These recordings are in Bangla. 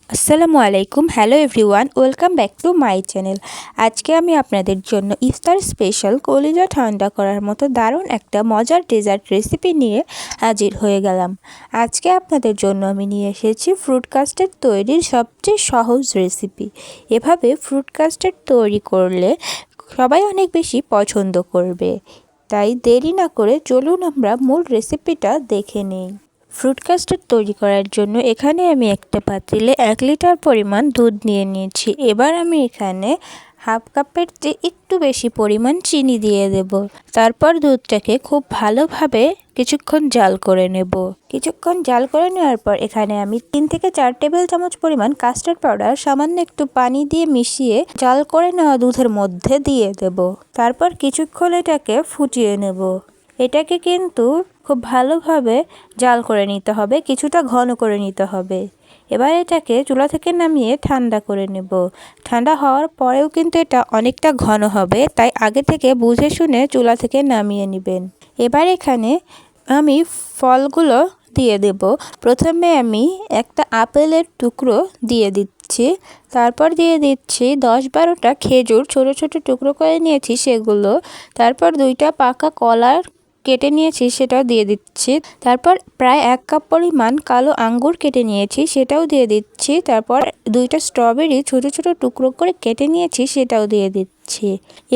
আসসালামু আলাইকুম। Hello everyone, welcome back to my channel. আজকে আমি আপনাদের জন্য ইফতার স্পেশাল কলিজা ঠান্ডা করার মতো দারুণ একটা মজার ডেজার্ট রেসিপি নিয়ে হাজির হয়ে গেলাম। আজকে আপনাদের জন্য আমি নিয়ে এসেছি ফ্রুট কাস্টার্ড তৈরির সবচেয়ে সহজ রেসিপি। এভাবে ফ্রুট কাস্টার্ড তৈরি করলে সবাই অনেক বেশি পছন্দ করবে। তাই দেরি না করে চলুন আমরা মূল রেসিপিটা দেখে নিই। ফ্রুট কাস্টার্ড তৈরি করার জন্য এখানে আমি একটা পাতিলে 1 লিটার পরিমাণ দুধ নিয়ে নিয়েছি। এবার আমি এখানে হাফ কাপের চেয়ে একটু বেশি পরিমাণ চিনি দিয়ে দেব। তারপর দুধটাকে খুব ভালোভাবে কিছুক্ষণ জাল করে নেব। কিছুক্ষণ জাল করে নেওয়ার পর এখানে আমি 3 থেকে 4 টেবিল চামচ পরিমাণ কাস্টার্ড পাউডার সামান্য একটু পানি দিয়ে মিশিয়ে জাল করে নেওয়া দুধের মধ্যে দিয়ে দেব। তারপর কিছুক্ষণ এটাকে ফুটিয়ে নেব। এটাকে কিন্তু খুব ভালোভাবে জাল করে নিতে হবে, কিছুটা ঘন করে নিতে হবে। এবার এটাকে চুলা থেকে নামিয়ে ঠান্ডা করে নেব। ঠান্ডা হওয়ার পরেও কিন্তু এটা অনেকটা ঘন হবে, তাই আগে থেকে বুঝে শুনে চুলা থেকে নামিয়ে নেবেন। এবার এখানে আমি ফলগুলো দিয়ে দেব। প্রথমে আমি একটা আপেলের টুকরো দিয়ে দিচ্ছি, তারপর দিয়ে দিচ্ছি 10-12টা খেজুর ছোট ছোট টুকরো করে নিয়েছি সেগুলো, তারপর 2টা পাকা কলার কেটে নিয়েছি সেটাও দিয়ে দিচ্ছি, তারপর প্রায় 1 কাপ পরিমাণ কালো আঙ্গুর কেটে নিয়েছি সেটাও দিয়ে দিচ্ছি, তারপর 2টা স্ট্রবেরি ছোট ছোট টুকরো করে কেটে নিয়েছি সেটাও দিয়ে দিচ্ছি।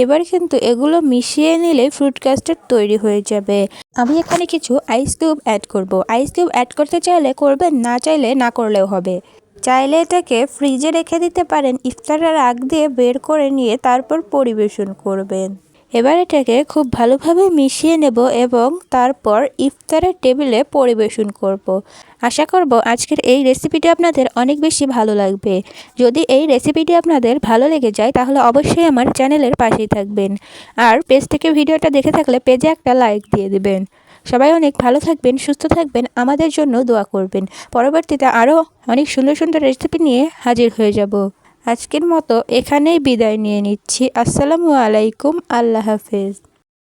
এবার কিন্তু এগুলো মিশিয়ে নিলে ফ্রুট কাস্টার্ড তৈরি হয়ে যাবে। আমি এখানে কিছু আইস কিউব অ্যাড করব। আইস কিউব অ্যাড করতে চাইলে করবেন, না চাইলে না করলেও হবে। চাইলে এটাকে ফ্রিজে রেখে দিতে পারেন, ইফতারের আগ দিয়ে বের করে নিয়ে তারপর পরিবেশন করবেন। এবার এটাকে খুব ভালোভাবে মিশিয়ে নেব এবং তারপর ইফতারের টেবিলে পরিবেশন করব। আশা করব আজকের এই রেসিপিটি আপনাদের অনেক বেশি ভালো লাগবে। যদি এই রেসিপিটি আপনাদের ভালো লেগে যায় তাহলে অবশ্যই আমার চ্যানেলের পাশেই থাকবেন, আর পেজ থেকে ভিডিওটা দেখে থাকলে পেজে একটা লাইক দিয়ে দেবেন। সবাই অনেক ভালো থাকবেন, সুস্থ থাকবেন, আমাদের জন্য দোয়া করবেন। পরবর্তীতে আরও অনেক সুন্দর সুন্দর রেসিপি নিয়ে হাজির হয়ে যাব। আজকের মতো এখানেই বিদায় নিয়ে নিচ্ছি। আসসালামু আলাইকুম। আল্লাহ হাফেজ।